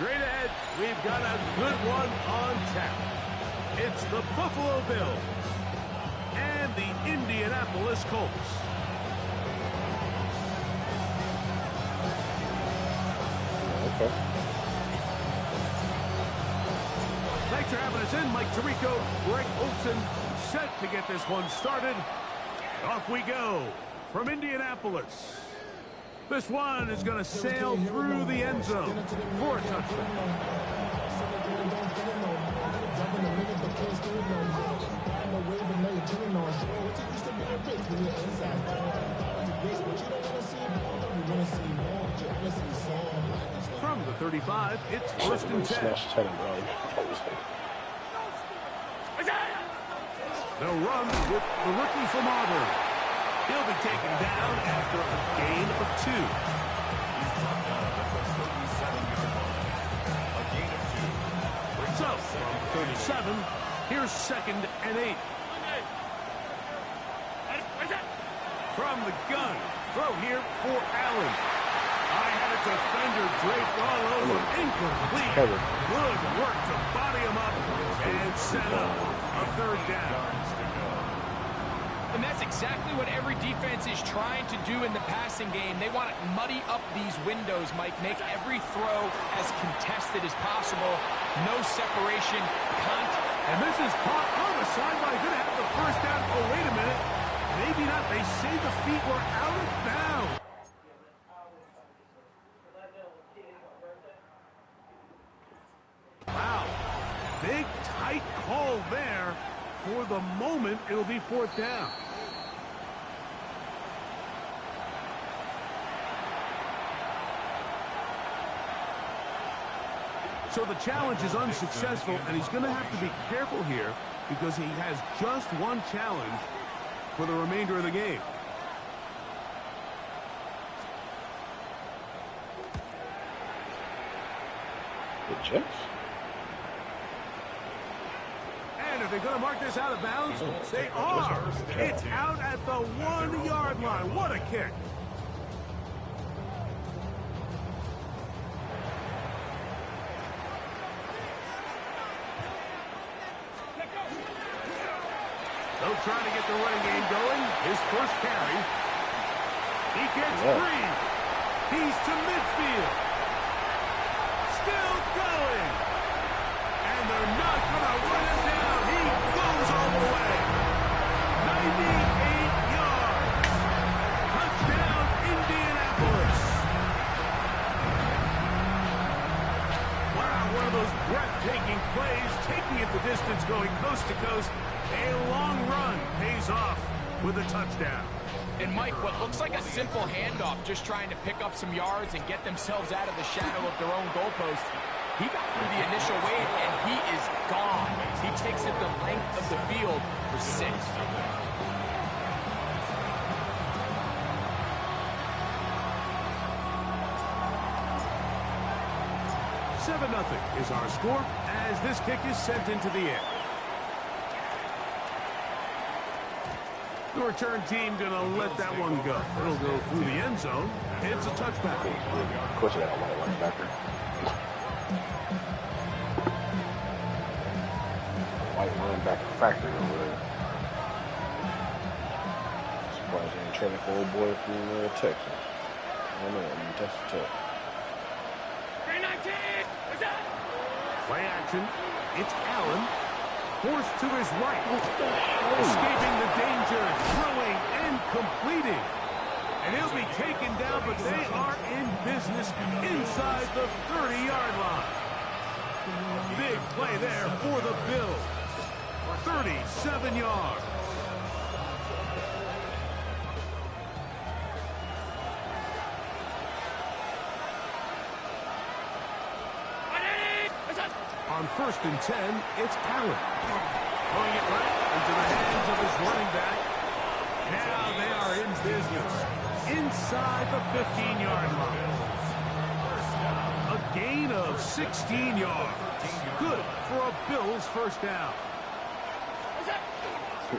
Straight ahead, we've got a good one on tap. It's the Buffalo Bills and the Indianapolis Colts. Okay. Thanks for having us in, Mike Tirico, Greg Olson, set to get this one started. Off we go from Indianapolis. This one is going to sail through the end zone for a touchdown. From the 35, it's first and 10. They'll run with the rookie from Auburn. He'll be taken down after a gain of 2. So, from 37, here's 2nd and 8. From the gun, throw here for Allen. I had a defender draped all over, incomplete. Good work to body him up and set up a 3rd down. And that's exactly what every defense is trying to do in the passing game. They want to muddy up these windows, Mike. Make every throw as contested as possible. No separation. Cunt. And this is caught on the sideline. Going to have the 1st down. Oh, wait a minute. Maybe not. They say the feet were out of bounds. Wow. Big, tight call there. For the moment, it'll be 4th down. So the challenge is unsuccessful, and he's going to have to be careful here because he has just one challenge for the remainder of the game. The Jets? And are they going to mark this out of bounds? They are. It's out at the 1-yard line. What a kick. They'll try to get the running game going. His first carry. He gets free. He's to midfield. Still going. And they're not going to run him down. He goes all the way. 98 yards. Touchdown, Indianapolis. Wow, one of those breathtaking plays, taking it the distance, going coast to coast. A long run pays off with a touchdown. And Mike, what looks like a simple handoff, just trying to pick up some yards and get themselves out of the shadow of their own goalpost. He got through the initial wave, and he is gone. He takes it the length of the field for 6. 7-0 is our score as this kick is sent into the air. The return team going to let that one go. It'll go through the end zone. It's a touchback. Of course, I got a white linebacker. White linebacker factory over there. Surprised they ain't trading for old boy from Texas. I don't know. I mean, Texas Tech. Play action. It's Allen. Forced to his right. Escaping the danger. Throwing and completing. And he'll be taken down, but they are in business inside the 30-yard line. Big play there for the Bills. 37 yards. On 1st and 10, it's Allen. Throwing it right into the hands of his running back. Now they are in business inside the 15-yard line. A gain of 16 yards. Good for a Bills 1st down. A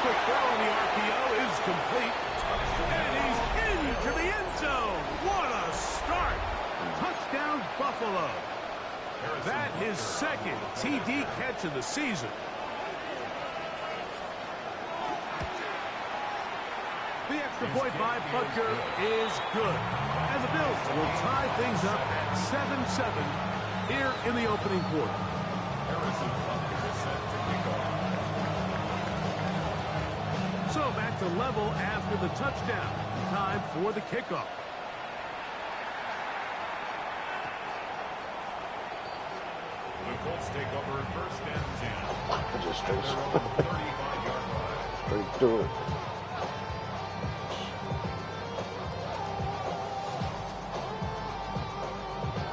quick throw on the RPO is complete. And he's into the end zone. What a start. Buffalo. That his second TD catch of the season. The extra point by Butker is good. And the Bills will tie things up at 7-7 here in the opening quarter. So back to level after the touchdown. Time for the kickoff. The Colts take over first and 10. Just At their own 35-yard line. straight through it.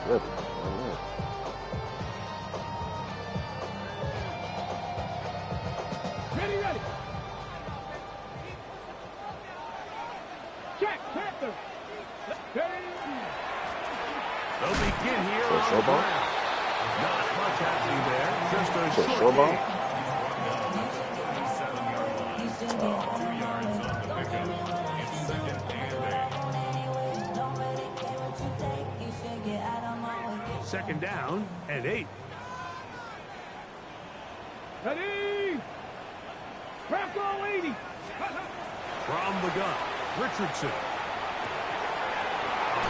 Good. Ready. Check, Panther. They'll begin here on the ground. Not much happening there. Just a short gain. 7-yard line. 2 yards on the pickup. It's second and 8. Second down and 8. Ready. Bronco 80. From the gun, Richardson.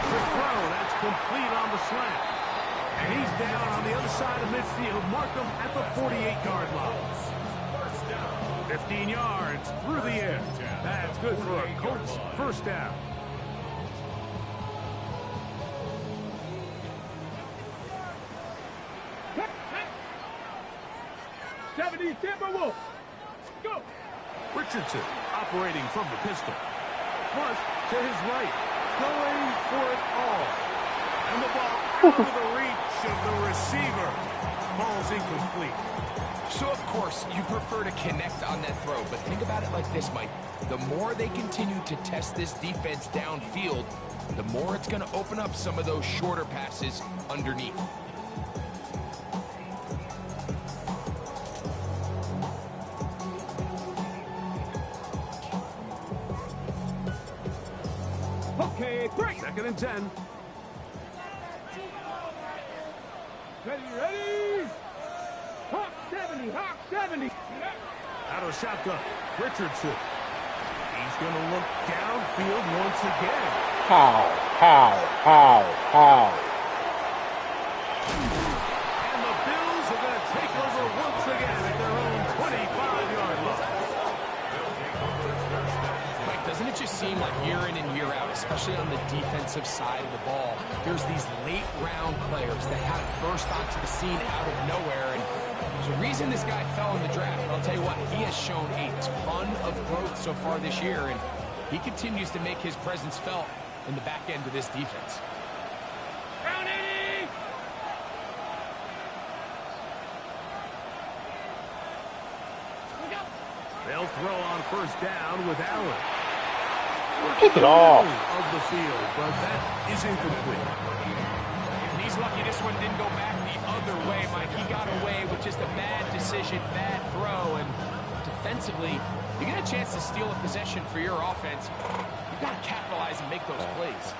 Quick throw, that's complete on the slant. And he's down on the other side of midfield. Mark him at the 48-yard line. 15 yards through the air. That's good for a Colts first down. Timberwolves. Go. Richardson operating from the pistol. Flush to his right. Going for it all. And the ball out of the reach of the receiver. Ball's incomplete. So, of course, you prefer to connect on that throw, but think about it like this, Mike. The more they continue to test this defense downfield, the more it's going to open up some of those shorter passes underneath. Okay, great. Second and 10. Ready. Hawk 70. Out of the shotgun, Richardson. He's going to look downfield once again. How? And the Bills are going to take over once again at their own 25-yard line. Mike, doesn't it just seem like year in and year out, especially on the defensive side of the ball, there's these late-round players that have burst onto the scene out of nowhere, and there's a reason this guy fell in the draft. But I'll tell you what, he has shown a ton of growth so far this year, and he continues to make his presence felt in the back end of this defense. Down 80! They'll throw on first down with Allen. Kick it off. Of the field, but that is incomplete. And he's lucky this one didn't go back the other way, Mike. He got away with just a bad decision, bad throw, and defensively, you get a chance to steal a possession for your offense. You've got to capitalize and make those plays.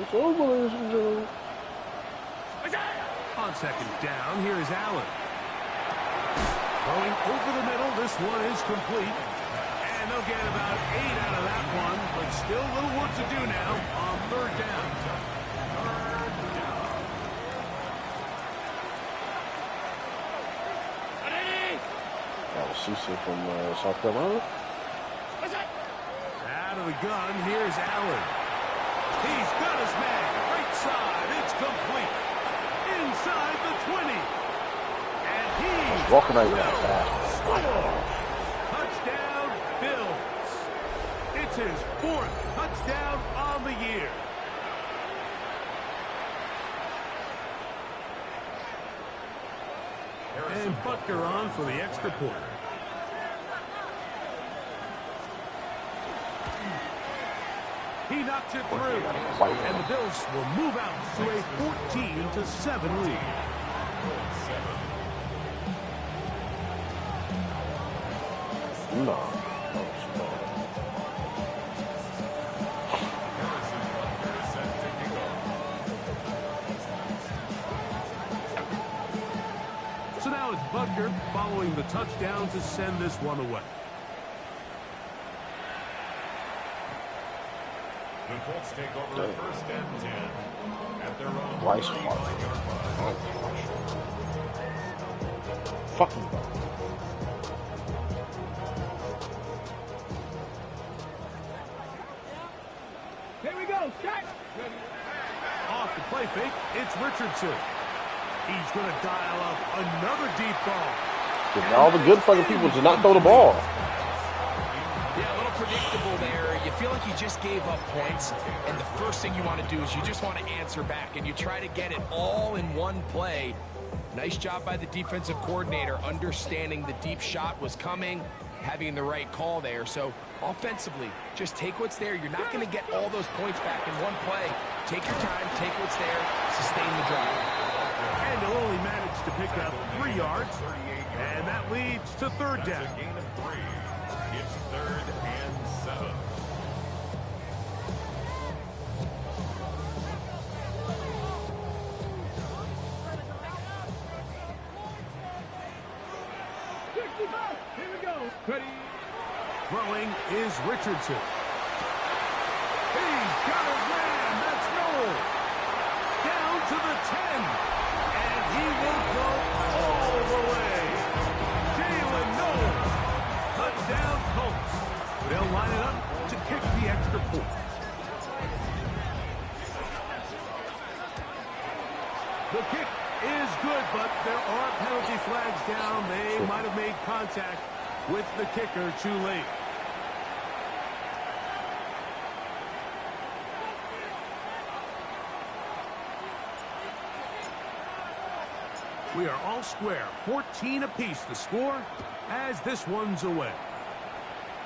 It's over, ladies and gentlemen. On second down, here is Allen. Going over the middle, this one is complete. And they'll get about 8 out of that one, but still a little work to do now on third down. That was Cecil from South Carolina. Out of the gun, here's Allen. He's got his man. Right side, it's complete. Inside the 20. And he's Walking right now fast. Touchdown, Bills. It's his 4th touchdown on the year. And Butker on for the extra point. He knocks it through. And the Bills will move out to a 14-7 lead. No. Butker following the touchdown to send this one away. The Colts take over first and 10 at their own Rice 35-yard line. Fucking ball. Here we go, set. Off the play fake, it's Richardson. He's going to dial up another deep ball. All the good fucking people did not throw the ball. Yeah, a little predictable there. You feel like you just gave up points, and the first thing you want to do is you just want to answer back, and you try to get it all in one play. Nice job by the defensive coordinator, understanding the deep shot was coming, having the right call there. So offensively, just take what's there. You're not going to get all those points back in one play. Take your time, take what's there, sustain the drive. And he'll only manage to pick up 3 yards, and that leads to third down. That's a gain of 3. It's 3rd and 7. Here we go. Ready. Throwing is Richardson. He's got his man. That's Noel. Down to the 10. And he will go all the way. Jalen Noel. Touchdown Colts. They'll line it up to kick the extra point. The kick is good, but there are penalty flags down. They might have made contact with the kicker too late. We are all square. 14 apiece the score as this one's away.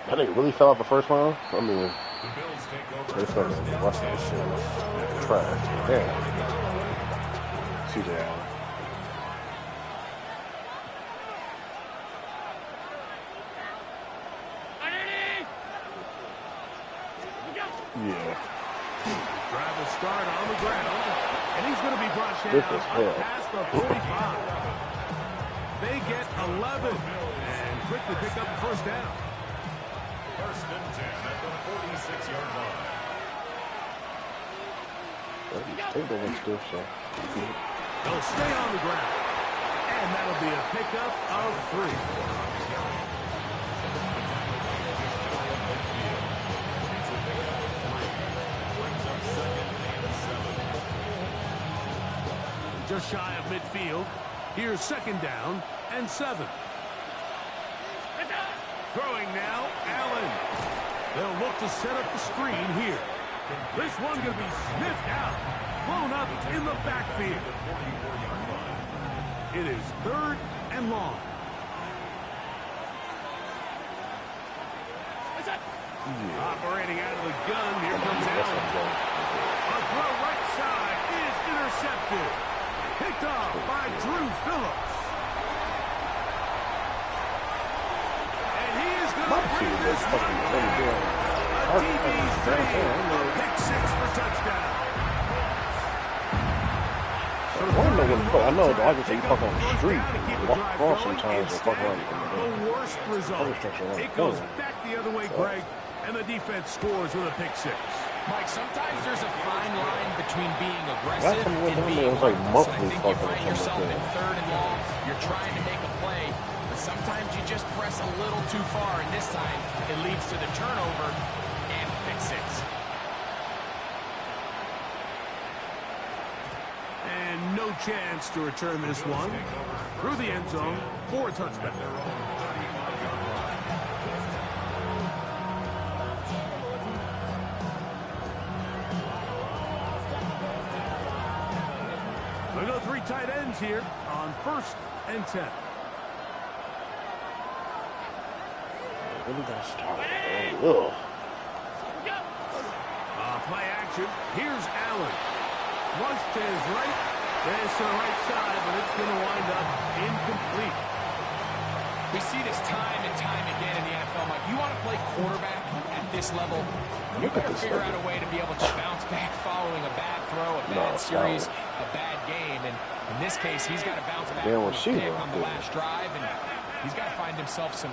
That nigga really fell out the first round? I mean, The Bills take over they first fucking and watch 10. this shit. Trash. Damn. CJ Allen. Yeah. Drive will start on the ground, and he's going to be brought down This is hell. past the 45. They get 11 and quickly pick up the first down. First and 10 at the 46-yard line. Take the one stiff, so. They'll stay on the ground, and that'll be a pickup of 3. Just shy of midfield. Here's second down and 7. Throwing now, Allen. They'll look to set up the screen here. This one going to be sniffed out, blown up in the backfield. It is 3rd and long. Operating out of the gun, here comes Allen. A throw right side is intercepted. Picked off by Drew Phillips. And he is going to bring this one down. A DB's a pick 6 for touchdown. I know, I can say you fuck on the street, walk across sometimes, or fuck around The worst result. It goes back the other way, Greg, and the defense scores with a pick 6. Mike, sometimes there's a fine line between being aggressive time we went and down being there, it was like reckless. I monthly think you fucking find or yourself something in like 3rd and long. You're trying to make a play, but sometimes you just press a little too far, and this time it leads to the turnover and pick 6. And no chance to return this one through the end zone for a touchback. We go 3 tight ends here on 1st and 10. When did that start? Oh, Play action. Here's Allen. Flush to his right. There's to the right side, but it's going to wind up incomplete. We see this time and time again in the NFL, Mike. You want to play quarterback at this level, You got to figure out a way to be able to bounce back following a bad throw, a bad series, a bad game. And in this case, he's got to bounce back from a pick on the last drive, and he's got to find himself some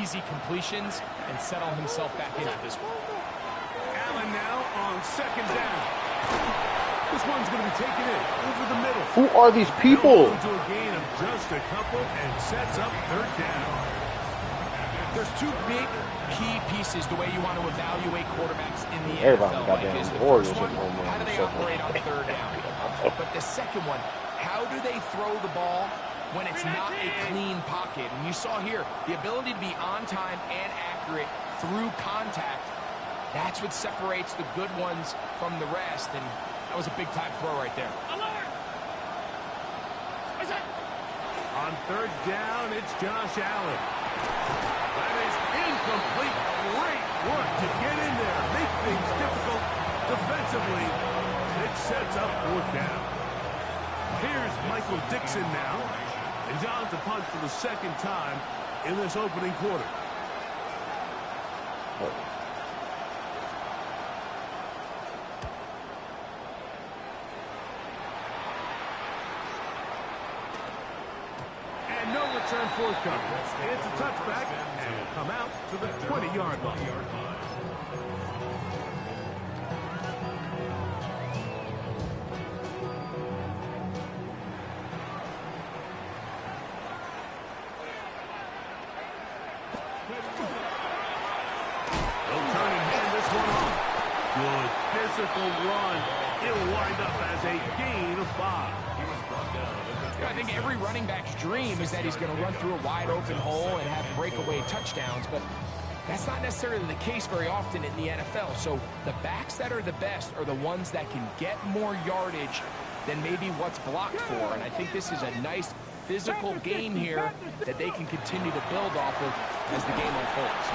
easy completions and settle himself back into this one. Allen now on second down. This one's going to be taken in over the middle. Who are these people? To a gain of just a couple and sets up third down. There's two big key pieces the way you want to evaluate quarterbacks in the Everybody NFL. got Like, is the Warriors first one, at home how do they operate on third down? But the second one, how do they throw the ball when it's not a clean pocket? And you saw here, the ability to be on time and accurate through contact, that's what separates the good ones from the rest. And that was a big-time throw right there. On third down, it's Josh Allen. That is incomplete. Great work to get in there, make things difficult defensively. It sets up fourth down. Here's Michael Dixon now. And John to punt for the second time in this opening quarter. And no return forthcoming. It's a touchback and will come out to the 20-yard line. They'll turn and hand this one off. Good physical run. It'll wind up as a gain of 5. I think every running back's dream is that he's going to run through a wide open hole and have breakaway touchdowns, but that's not necessarily the case very often in the NFL. So the backs that are the best are the ones that can get more yardage than maybe what's blocked for. And I think this is a nice physical game here that they can continue to build off of as the game unfolds.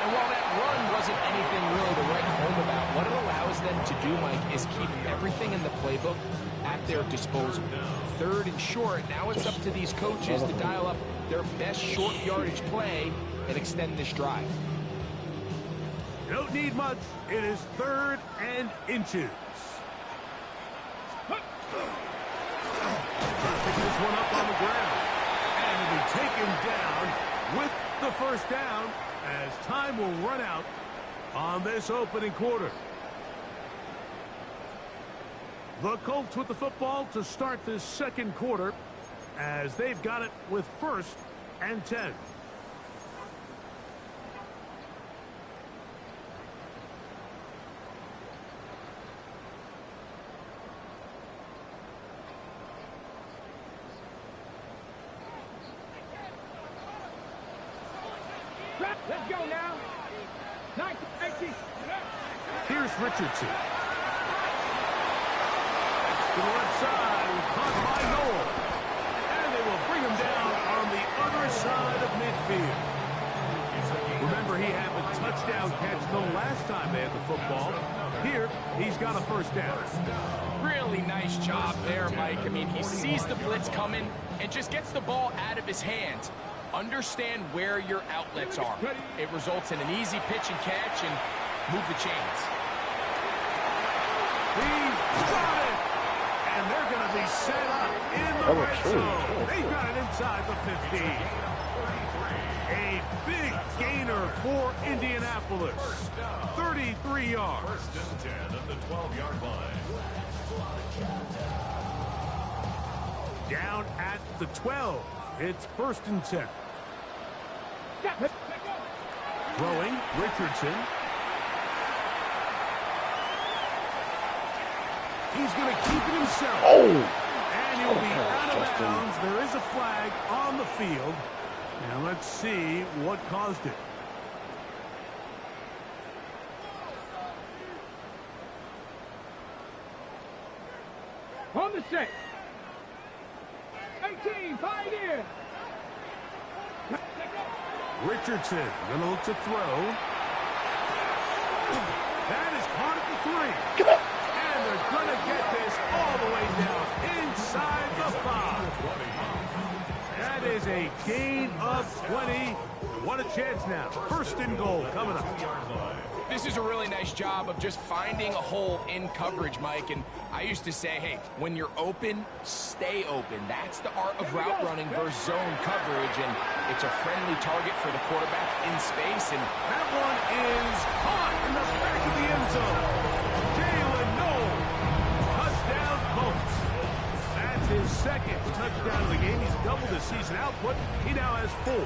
And while that run wasn't anything really to write home about, what it allows them to do, Mike, is keep everything in the playbook at their disposal. Third and short, now it's up to these coaches to dial up their best short yardage play and extend this drive. Don't need much. It is third and inches. Picking this one up on the ground. And it'll be taken down with the first down as time will run out on this opening quarter. The Colts with the football to start this second quarter as they've got it with first and 10. Let's go now. 19. Here's Richardson. To the left side, caught by Noel. And they will bring him down on the other side of midfield. Remember, he had the touchdown catch the last time they had the football. Here, he's got a first down. Really nice job there, Mike. I mean, he sees the blitz coming and just gets the ball out of his hands. Understand where your outlets are. It results in an easy pitch and catch and move the chains. He's got it! And they're going to be set up in the red zone. They've got it inside the 15. A big gainer for Indianapolis. 33 yards. First and 10 at the 12-yard line. Down at the 12. It's first and 10. Throwing, Richardson. He's going to keep it himself. Oh! And he'll be out of bounds. There is a flag on the field. And let's see what caused it. On the set. 18, Pioneer. Richardson going to look to throw. That is caught at the 3. And they're going to get this all the way down inside the 5. That is a gain of 20. What a chance now. First and goal coming up. This is a really nice job of just finding a hole in coverage, Mike. And I used to say, hey, when you're open, stay open. That's the art of route running versus zone coverage. And it's a friendly target for the quarterback in space. And that one is caught in the back of the end zone. Jalen Noel. Touchdown, Colts. That's his second touchdown of the game. He's doubled his season output. He now has 4.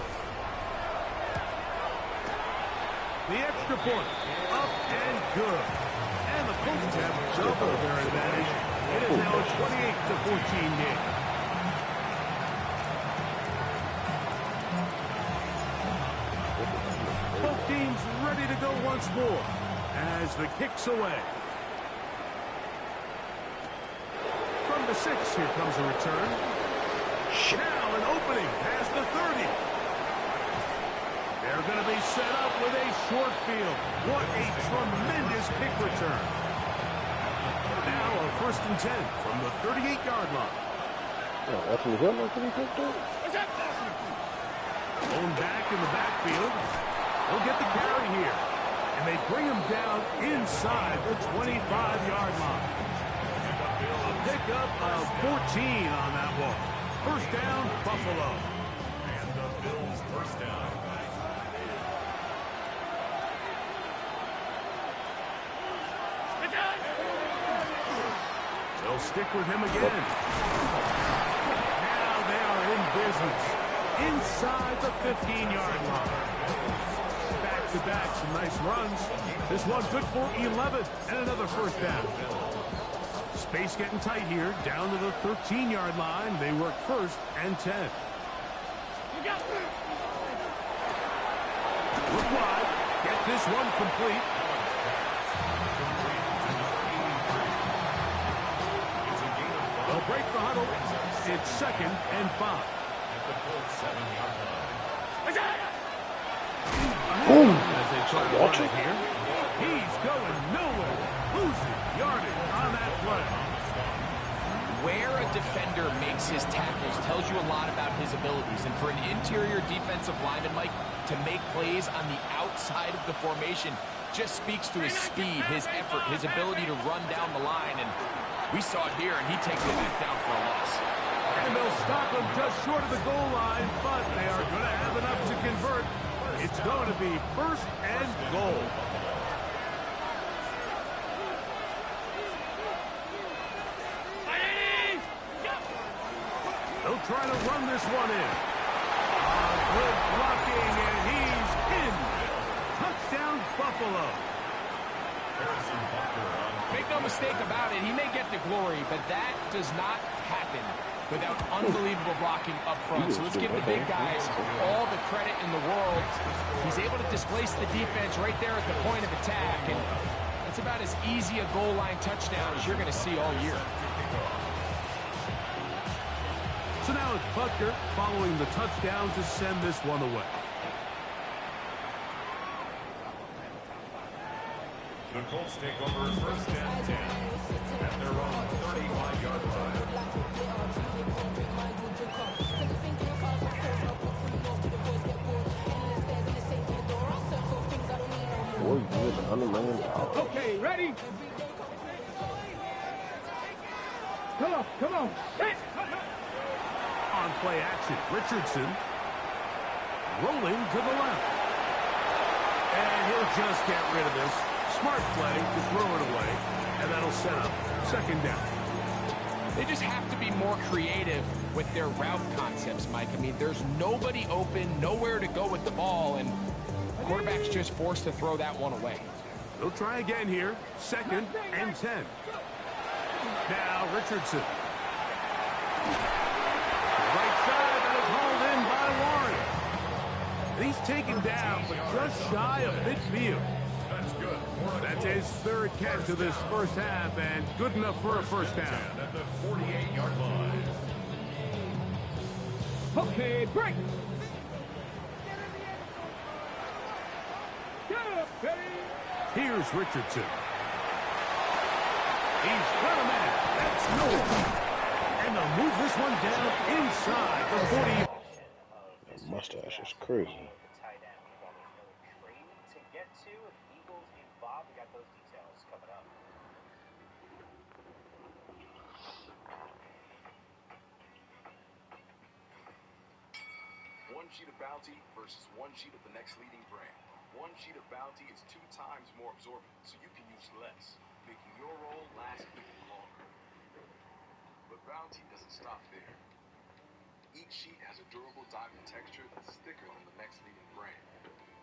The extra point, up and good. And the Colts have double their advantage. It is now a 28-14 game. Both teams ready to go once more as the kick's away. From the 6, here comes a return. Now an opening past the 30. They're going to be set up with a short field. What a tremendous kick return. Now a 1st and 10 from the 38-yard line. That's what him. That's what he picked up. Thrown back in the backfield. He'll get the carry here. And they bring him down inside the 25-yard line. A pickup of 14 on that one. 1st down, Buffalo. And the Bills' 1st down. They'll stick with him again. Now they are in business. Inside the 15-yard line. Back-to-back, some nice runs. This one good for 11 and another 1st down. Space getting tight here. Down to the 13-yard line. They work 1st and 10. Look wide. Get this one complete. They'll break the huddle. It's 2nd and 5. At the Colts' 7-yard line. Boom. As they try to run it here. He's going nowhere. Losing yardage on that play. where a defender makes his tackles tells you a lot about his abilities. And for an interior defensive lineman, Mike, to make plays on the outside of the formation just speaks to his speed, his effort, his ability to run down the line. And we saw it here, and he takes the back down for a loss. And they'll stop him just short of the goal line, but they are going to have enough to convert. It's going to be 1st and goal. They'll try to run this one in. Good blocking, and he's in. Touchdown, Buffalo. Make no mistake about it, he may get the glory, but that does not happen without unbelievable blocking up front. So let's give the big guys all the credit in the world. He's able to displace the defense right there at the point of attack, and it's about as easy a goal line touchdown as you're going to see all year. So now it's Butker following the touchdown to send this one away. The Colts take over 1st and 10 at their own 35-yard line. $100 million. Okay, ready? Come on. Hit. On play action, Richardson rolling to the left. And he'll just get rid of this. Smart play to throw it away, and that'll set up 2nd down. They just have to be more creative with their route concepts, Mike. I mean, there's nobody open, nowhere to go with the ball, and the quarterback's just forced to throw that one away. They'll try again here, 2nd and 10. Now Richardson. Right side, that is hauled in by Warren. And he's taken down, but just shy of midfield. That's good. That's his 3rd catch of this 1st half, and good enough for a 1st down. At the 48-yard line. Okay, break. Get up, baby. Here's Richardson. He's got a man. That's Noah. And they'll move this one down inside the 40. That mustache is crazy. one sheet of Bounty versus one sheet of the next leading brand. One sheet of Bounty is 2 times more absorbent, so you can use less, making your roll last even longer. But Bounty doesn't stop there. Each sheet has a durable diamond texture that's thicker than the next leading brand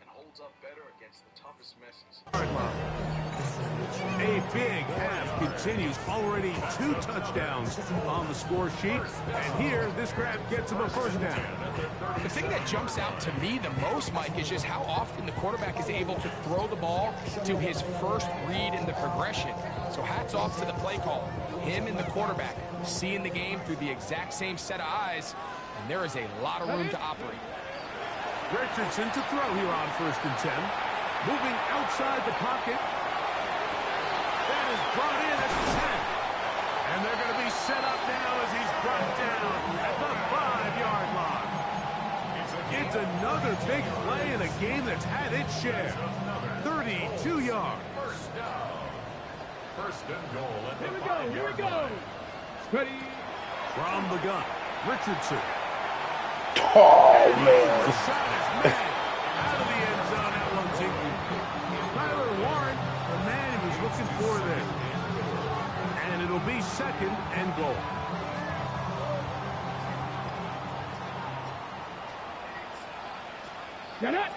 and holds up better against the toughest messes. A big half continues. Already 2 touchdowns on the score sheet. And here, this grab gets him a first down. The thing that jumps out to me the most, Mike, is just how often the quarterback is able to throw the ball to his first read in the progression. So hats off to the play caller. Him and the quarterback seeing the game through the exact same set of eyes, and there is a lot of room to operate. Richardson to throw here on 1st and 10. Moving outside the pocket. That is brought in at the 10. And they're going to be set up now as he's brought down at the 5-yard line. It's another big play in a game that's had its share. 32 yards. First and goal at the Here we 5-yard go. line. Ready. From the gun, Richardson. Oh, The man. shot is made. Out of the end zone, that one's incomplete. Tyler Warren, the man he was looking for there. And it'll be 2nd and goal. Get up.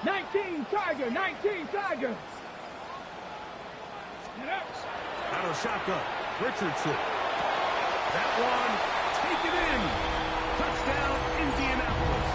19 Tiger. 19 Tiger. Get up. Out of shotgun, Richardson. That one, taken in. Touchdown, Indianapolis.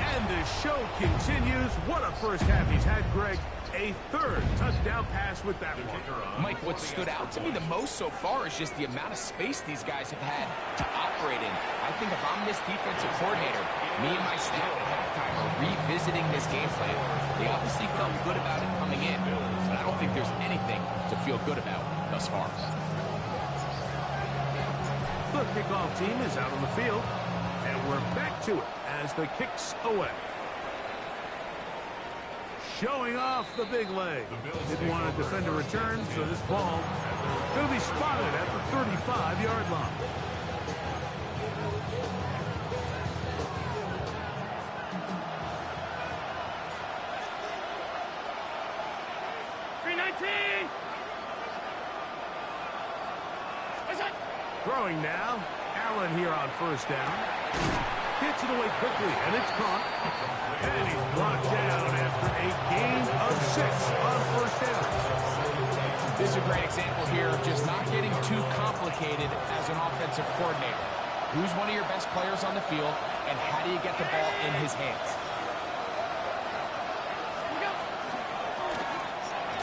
And the show continues. What a first half he's had, Greg. A 3rd touchdown pass with that one. Mike, what stood out to me the most so far is just the amount of space these guys have had to operate in. I think if I'm this defensive coordinator, me and my staff at halftime are revisiting this game plan. They obviously felt good about it coming in, but I don't think there's anything to feel good about thus far. The kickoff team is out on the field, and we're back to it as the kick's away. Showing off the big leg. Didn't want to defend a return, so this ball will be spotted at the 35-yard line. Throwing now. Allen here on 1st down. Hits it away quickly, and it's caught. And he's brought down after a gain of 6 on 1st down. This is a great example here of just not getting too complicated as an offensive coordinator. Who's one of your best players on the field, and how do you get the ball in his hands?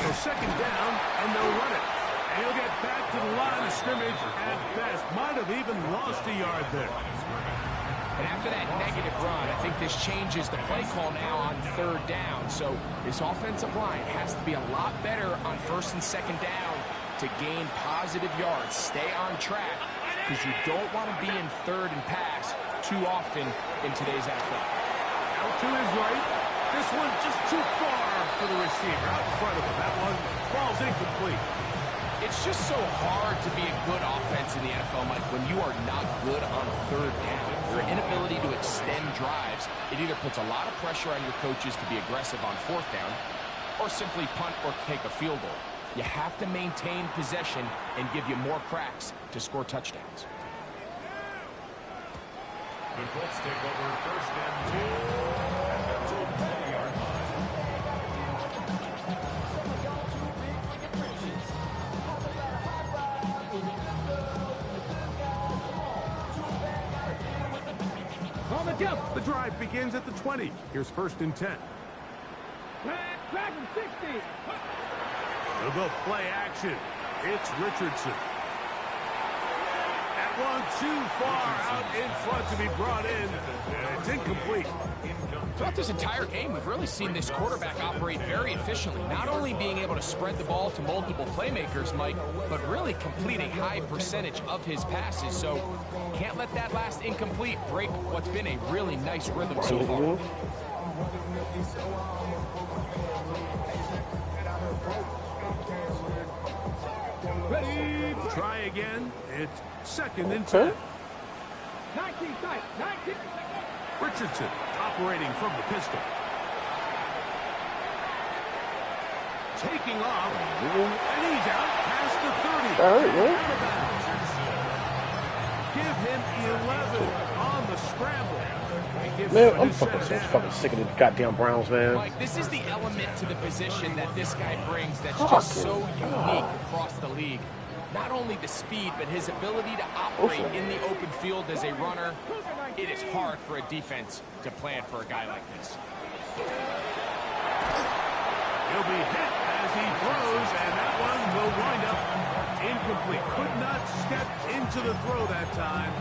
So 2nd down, and they'll run it. And he'll get back to the line of scrimmage at best. Might have even lost a yard there. And after that negative run, I think this changes the play call now on 3rd down. So this offensive line has to be a lot better on 1st and 2nd down to gain positive yards. Stay on track, because you don't want to be in 3rd and pass too often in today's NFL. Out to his right. This one just too far for the receiver. Out in front of him. That one falls incomplete. It's just so hard to be a good offense in the NFL, Mike, when you are not good on 3rd down. Your inability to extend drives, it either puts a lot of pressure on your coaches to be aggressive on 4th down, or simply punt or take a field goal. You have to maintain possession and give you more cracks to score touchdowns. The Colts take over 1st and 10 at their own 20-yard line. On the jump. The drive begins at the 20. Here's 1st and 10. Back and 60. They'll go play action. It's Richardson. That one too far out in front to be brought in. And it's incomplete. Throughout this entire game, we've really seen this quarterback operate very efficiently, not only being able to spread the ball to multiple playmakers, Mike, but really complete a high percentage of his passes. So can't let that last incomplete break what's been a really nice rhythm so far. Ready. Try again. It's 2nd and 10. 19 tight. 19. Richardson operating from the pistol. Taking off, and he's out past the 30. All right, man. Out of bounds. Give him 11 on the scramble. And give Man, him a I'm new set fucking down. sick of these goddamn Browns, man. Mike, this is the element to the position that this guy brings that's just so unique across the league. Not only the speed, but his ability to operate in the open field as a runner. It is hard for a defense to plan for a guy like this. He'll be hit as he throws, and that one will wind up incomplete. Could not step into the throw that time.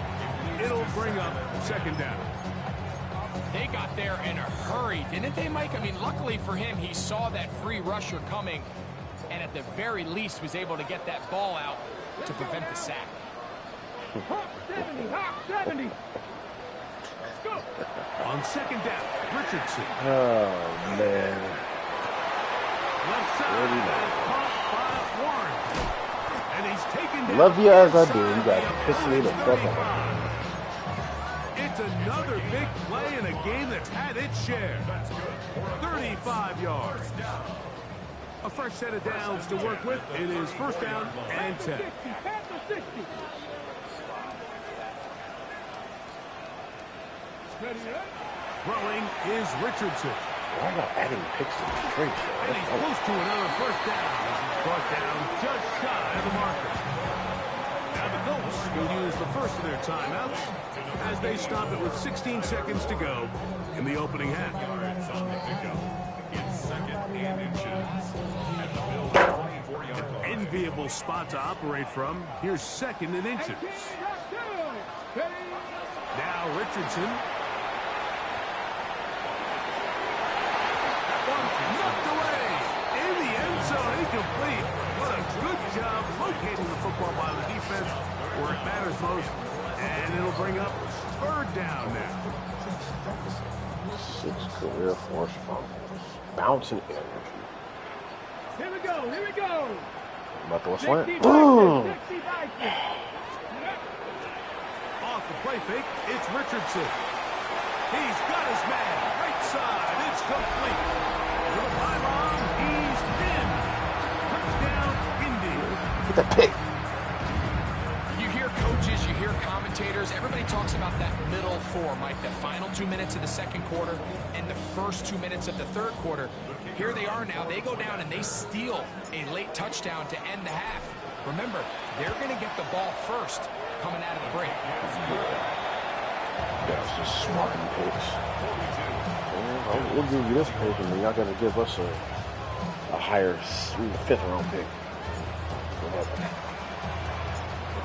It'll bring up second down. They got there in a hurry, didn't they, Mike? I mean, luckily for him, he saw that free rusher coming, and at the very least was able to get that ball out to prevent the sack. Hawk 70. Hawk 70. Go. On second down, Richardson. Oh, man. Left side is caught by Warren. And he's taken down. Love you as I do. inside You guys the are pissing me the fuck off. 35. It's another big play in a game that's had its share. 35 yards. A fresh set of downs to work with. It is first down and 10. 60. Panther 60. Ready up. Throwing is Richardson. Why am I adding picks to the straight shot? And he's close to another first down as he's brought down just shy of the marker. Now the Colts will use the first of their timeouts as they stop it with 16 seconds to go in the opening half. Yards on the pickup. It's 2nd and inches. At the Bills' 40-yard line. Enviable spot to operate from. Here's 2nd and inches. 18. Rock 2. Ready. Now Richardson. That one knocked away in the end zone, incomplete. What a good job locating the football by the defense where it matters most. And it'll bring up third down now. 6 career force fumbles. Bouncing energy. Here we go. Here we go. About to slant. 60 Boom! Vikings. 60 Vikings. Off the play fake, it's Richardson. He's got his man. Right side, it's complete. To the pylon, he's in. Touchdown, Indy. Get that pick. You hear coaches, you hear commentators, everybody talks about that middle four, Mike, the final 2 minutes of the second quarter and the first 2 minutes of the third quarter. Here they are now. They go down and they steal a late touchdown to end the half. Remember, they're going to get the ball first coming out of the break. That's just smart picks. Yeah, we'll give you this pick, and then y'all got to give us a higher 5th round pick.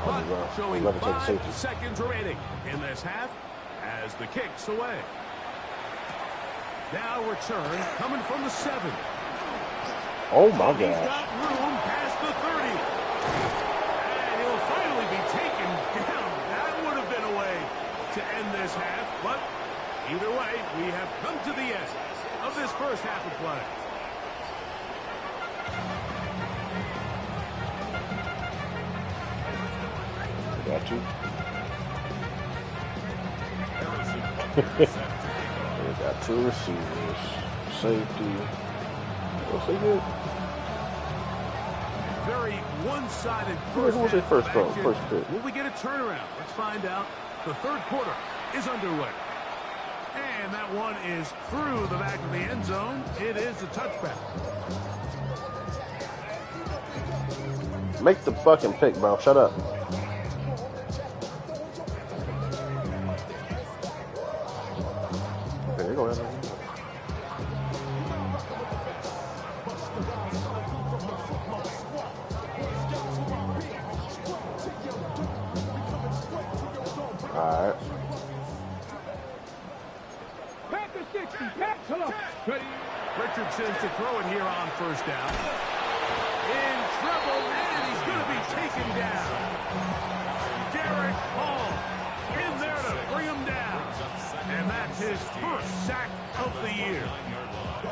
Clock showing 11 take 5 safety. seconds remaining in this half as the kick's away. Now return coming from the 7. Oh my He's gosh. got room past the 30. And he'll finally be taken down. That would have been a way to end this half. But either way, we have come to the end of this first half of play. Got you. We got 2 receivers. Safety. What's he good? Very one-sided Who first was their half first of throw? action. First pick. Will we get a turnaround? Let's find out. The third quarter is underway. And that one is through the back of the end zone. It is a touchback. Make the fucking pick, bro. Shut up. There you go. Alright. Panther 60. Panther. Ready. Richardson to throw it here on first down. In trouble, and he's going to be taken down. Derek Hall in there to bring him down. And that's his first sack of the year.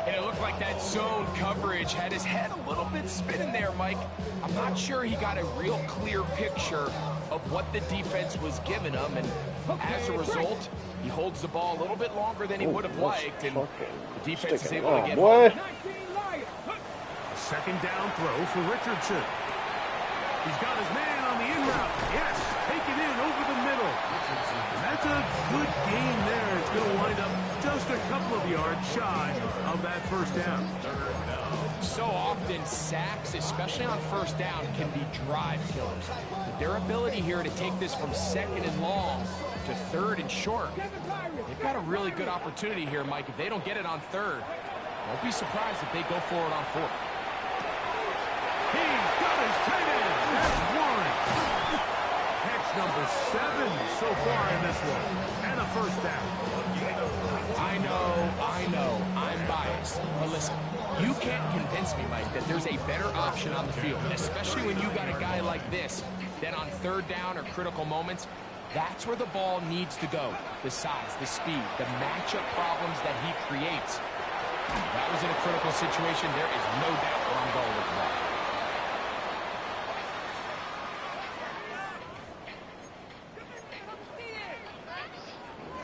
And it looked like that zone coverage had his head a little bit spinning there, Mike. I'm not sure he got a real clear picture of what the defense was giving him, and as a result, he holds the ball a little bit longer than he would have liked, and the defense is able to get home. A second down throw for Richardson. He's got his man on the in route. Yes, taken in over the middle. That's a good gain there. It's going to wind up just a couple of yards shy of that first down. So often, sacks, especially on first down, can be drive killers. But their ability here to take this from second and long to third and short, they've got a really good opportunity here, Mike. If they don't get it on third, don't be surprised if they go for it on fourth. He's got his tight end. That's one. Catch number 7 so far in this one. And a first down. I know, I'm biased. But listen, you can't convince me, Mike, that there's a better option on the field, especially when you got a guy like this, that on third down or critical moments, that's where the ball needs to go. The size, the speed, the matchup problems that he creates. If that was in a critical situation, there is no doubt where I'm going with that.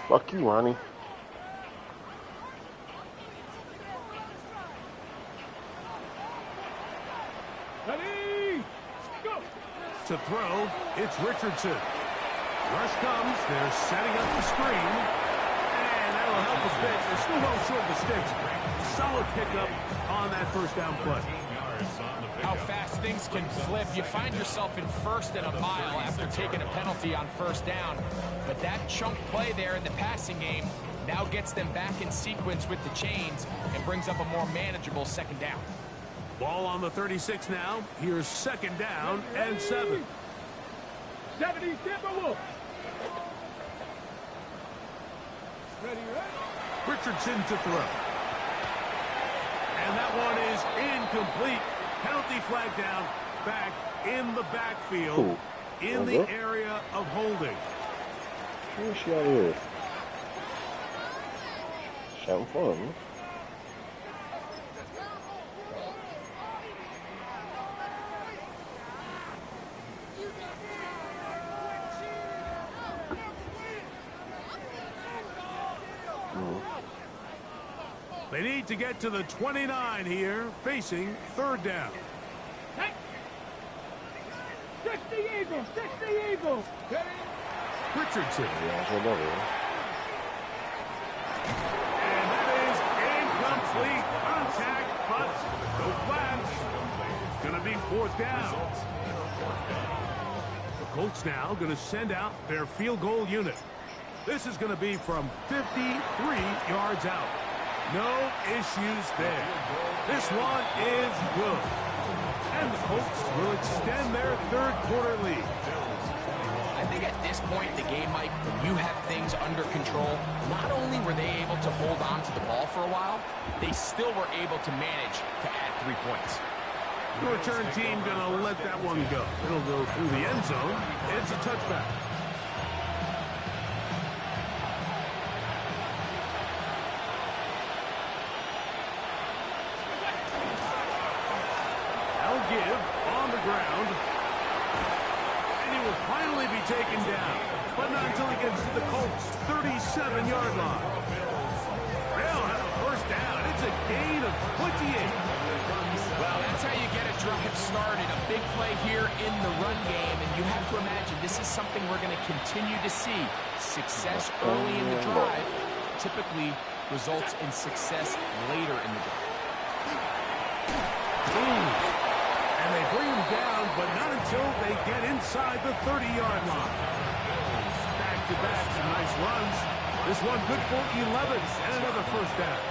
Fuck you, Ronnie. Ready, go. To throw, it's Richardson. Rush comes. They're setting up the screen. And that'll help a bit. They're still well short of the sticks. Solid pickup on that first down play. How fast things can flip. You find yourself in first and a mile after taking a penalty on first down. But that chunk play there in the passing game now gets them back in sequence with the chains and brings up a more manageable second down. Ball on the 36 now. Here's second down and 7. 70, Timberwolves. Ready, ready. Richardson to throw. And that one is incomplete. Penalty flag down, back in the backfield, in the area of holding. Where's she out here? She's having fun. They need to get to the 29 here, facing third down. Hey. 60 Eagles, 60 Eagles. Ready. Richardson. Yeah, And that is incomplete. Contact, but no flags. It's going to be fourth down. The Colts now going to send out their field goal unit. This is going to be from 53 yards out. No issues there. This one is good. And the Colts will extend their third quarter lead. I think at this point in the game, Mike, when you have things under control, not only were they able to hold on to the ball for a while, they still were able to manage to add 3 points. The return team going to let that one go. It'll go through the end zone. It's a touchback. Give on the ground, and he will finally be taken down, but not until he gets to the Colts' 37-yard line. They'll have a first down. It's a gain of 28. Well, that's how you get a drive started. A big play here in the run game, and you have to imagine this is something we're going to continue to see. Success early in the drive typically results in success later in the drive. And they bring him down, but not until they get inside the 30-yard line. Back-to-back, some nice runs. This one good for 11 and another first down.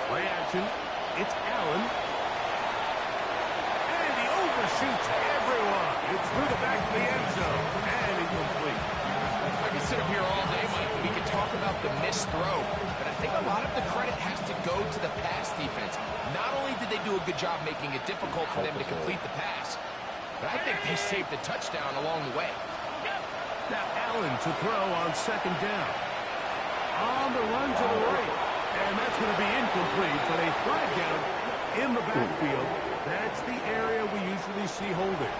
Play action. It's Allen. And he overshoots everyone. It's through the back of the end zone. And incomplete. I could sit up here all day, Mike, and we could talk about the missed throw, but I think a lot of the credit has to go to the pass defense. Not only did they do a good job making it difficult for them to complete the pass, but I think they saved the touchdown along the way. Now Allen to throw on second down. On the run to the right. And that's going to be incomplete, but a flag down in the backfield. That's the area we usually see holding.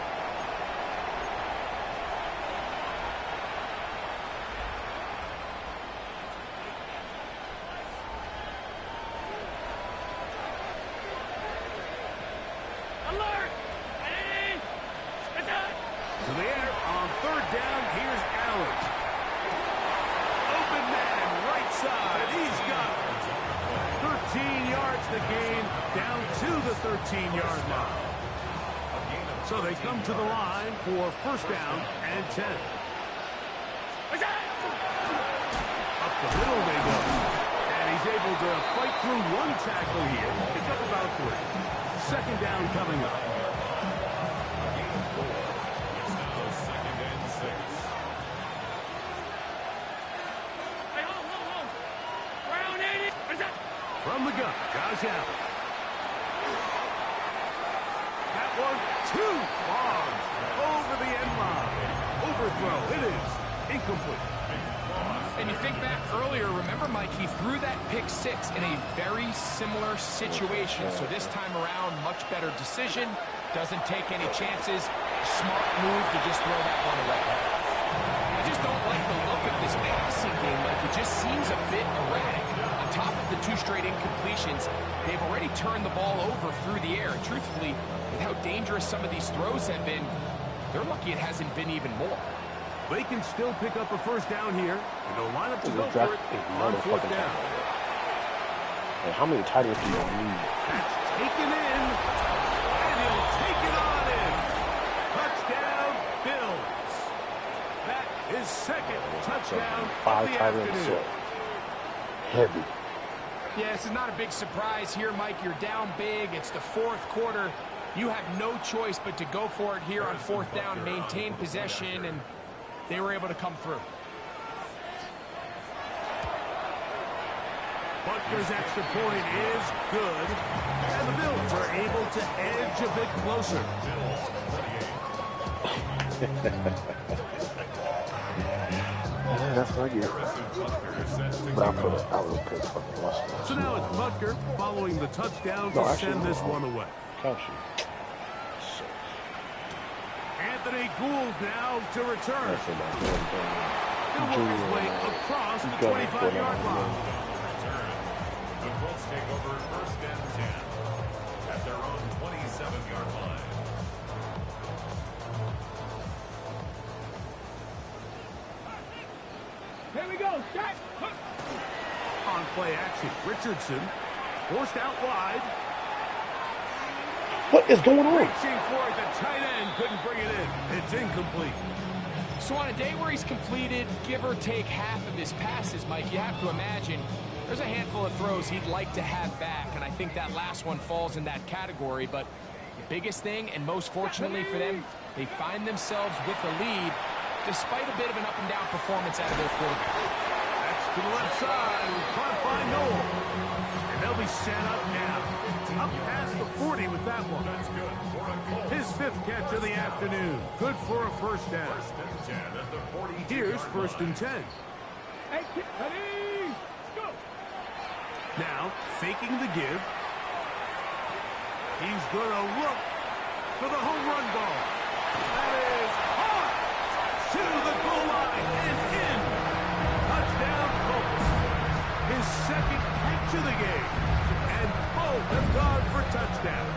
Alert! To the air on third down. Here's Allen. Open man, right side. He's got it. 13 yards the gain, down to the 13-yard line. So they come to the line for first down and 10. Up the middle they go. And he's able to fight through one tackle here. Pick up about 3. Second down coming up. From the gun, Josh Allen. That one too far over the end line. Overthrow, it is incomplete. And you think back earlier, remember, Mike, he threw that pick 6 in a very similar situation. So this time around, much better decision. Doesn't take any chances. Smart move to just throw that one away. I just don't like the look of this passing game. Like, it just seems a bit erratic. On top of the 2 straight incompletions, they've already turned the ball over through the air. Truthfully, with how dangerous some of these throws have been, they're lucky it hasn't been even more. They can still pick up a first down here, and they'll line up to go for it on fourth down. And how many tight ends do you need? That's taken in, and he'll take it on in. Touchdown, Bills. That is second touchdown of 5 the tight ends. afternoon. Heavy. Yeah, this is not a big surprise here, Mike. You're down big. It's the fourth quarter. You have no choice but to go for it here on fourth down, maintain possession, and they were able to come through. Butker's extra point is good, and the Bills are able to edge a bit closer. Yeah, that's what I get. But I would pick fucking Washington. So now it's Butker following the touchdown to send this one away. Anthony Gould now to return. He'll work his way across the 25-yard line. The Colts take over first and 10 at their own 27-yard line. Here we go, shot. On play action, Richardson forced out wide. What is going on? Reaching for it, the tight end couldn't bring it in. It's incomplete. So on a day where he's completed, give or take half of his passes, Mike, you have to imagine there's a handful of throws he'd like to have back, and I think that last one falls in that category. But the biggest thing, and most fortunately for them, they find themselves with a lead despite a bit of an up-and-down performance out of their quarterback. That's to the left side, caught by Noel. And they'll be set up now. Up past the 40 with that one. That's good for a Colts. His 5th catch of the afternoon. Good for a first down. First and 10 at the 42-yard Here's first and 10. Hey, ready, go. Now, faking the give. He's going to look for the home run ball. That is hard to the goal line and in. Touchdown, Colts. His 2nd catch of the game. And both have gone for touchdown.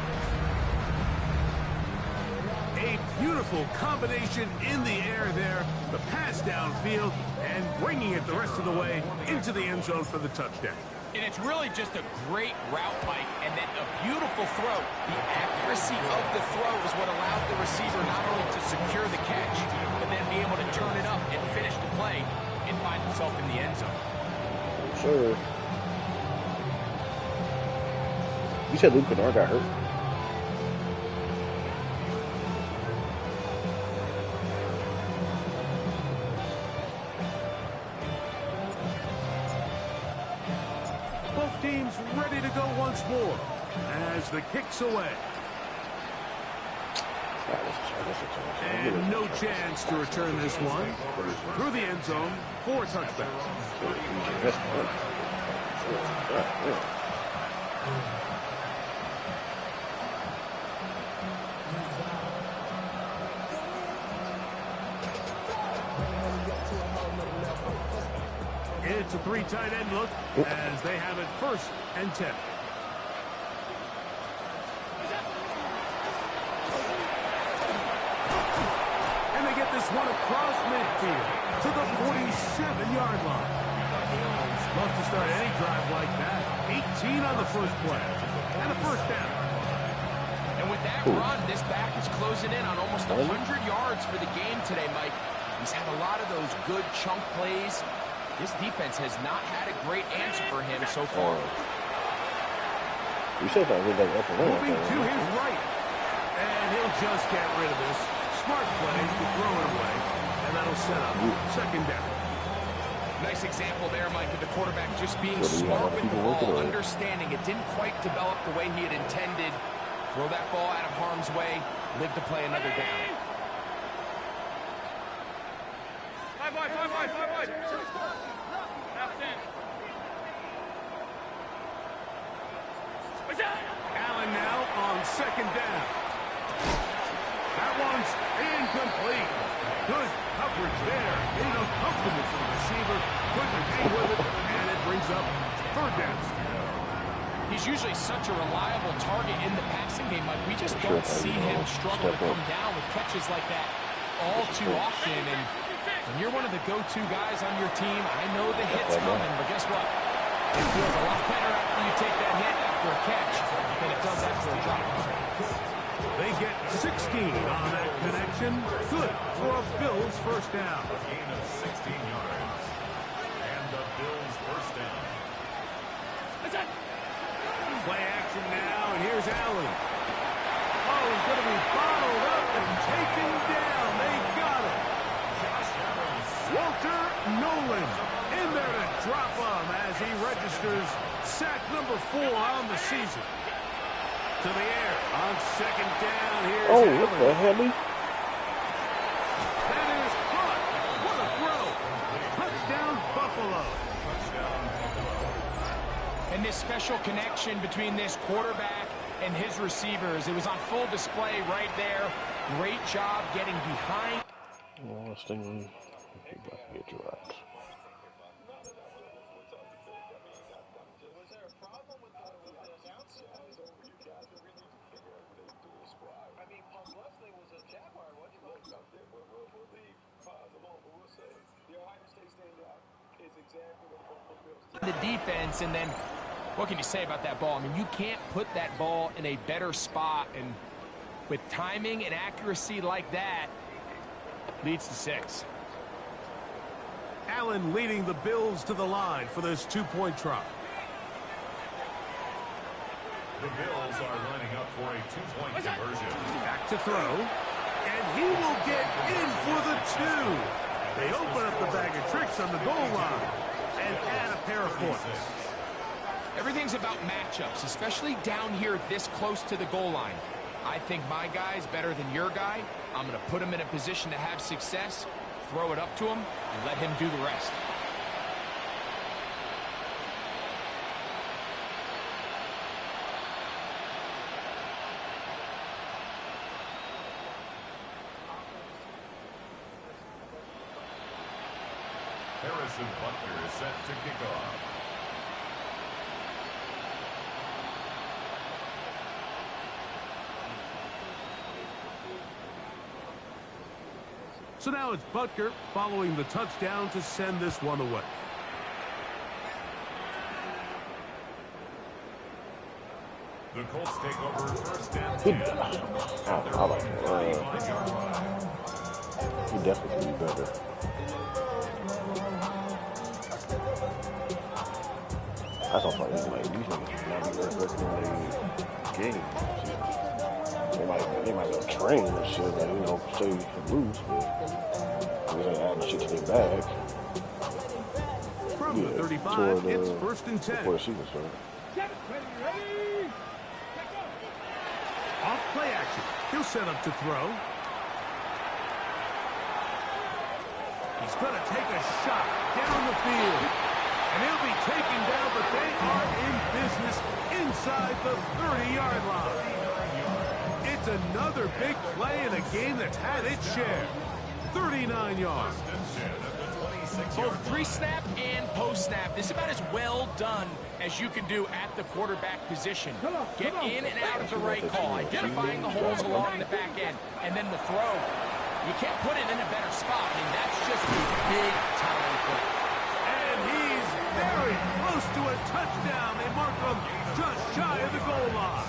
A beautiful combination in the air there. The pass downfield and bringing it the rest of the way into the end zone for the touchdown. And it's really just a great route, Mike, and then a beautiful throw. The accuracy of the throw is what allowed the receiver not only to secure the catch, but then be able to turn it up and finish the play and find himself in the end zone. Sure. You said Luke Kennard got hurt? Both teams ready to go once more as the kick's away. And no chance to return this one through the end zone for touchdowns. It's a 3 tight end look as they have it 1st and 10. And they get this one across midfield to the 47-yard line. Love to start any drive like that. 18 on the first play. And a 1st down. And with that run, this back is closing in on almost 100 yards for the game today, Mike. He's had a lot of those good chunk plays. This defense has not had a great answer for him so far. You said that with that upper line. Moving to his right. And he'll just get rid of this. Smart play to throw it away. And that'll set up 2nd down. Nice example there, Mike, of the quarterback just being smart with the ball, understanding it didn't quite develop the way he had intended. Throw that ball out of harm's way, live to play another down. Five wide. Allen now on 2nd down. That one's incomplete. Good coverage there. Enough comfortable for the receiver. Couldn't hang with it, and it brings up 3rd down. He's usually such a reliable target in the passing game, Mike. We just don't see him struggle to come down with catches like that all too often. And when you're one of the go-to guys on your team, I know the hit's coming, but guess what? It feels a lot better after you take that hit after a catch than it does after a drop. They get 16 on that connection. Good for a Bills 1st down. A gain of 16 yards. And the Bills' 1st down. Play action now, and here's Allen. Oh, he's going to be bottled up and taken down. They got him. Walter Nolan in there to drop him as he registers sack number 4 on the season. To the air on 2nd down. Here's Allen. What the hell? That is caught. What a throw. Touchdown, Buffalo. And this special connection between this quarterback and his receivers, it was on full display right there. Great job getting behind. Last thing we get you out. The defense, and then what can you say about that ball? I mean, you can't put that ball in a better spot, and with timing and accuracy like that, leads to 6. Allen leading the Bills to the line for this 2-point try. The Bills are lining up for a 2-point conversion. Back to throw, and he will get in for the 2. They open up the bag of tricks on the goal line and add a pair of points. Everything's about matchups, especially down here this close to the goal line. I think my guy's better than your guy. I'm going to put him in a position to have success, throw it up to him, and let him do the rest. Harrison Butker is set to kick off. So now it's Butker following the touchdown to send this one away. The Colts take over 1st and 10. I like it. He definitely be better. That's all these niggas not be respecting their game. They might go train and shit, like, you know, stay and lose, but they ain't adding shit to their bag. From the 35, it's 1st and 10. Before the season started. Off play action. He'll set up to throw. He's going to take a shot down the field. And he'll be taken down, but they are in business inside the 30-yard line. It's another big play in a game that's had its share. 39 yards. 1st and 10 at the 27. Both pre-snap and post-snap. This is about as well done as you can do at the quarterback position. Get in and out of the right call, identifying the holes along the back end, and then the throw. You can't put it in a better spot. I mean, that's just a big-time play. And he's very close to a touchdown. They mark him just shy of the goal line.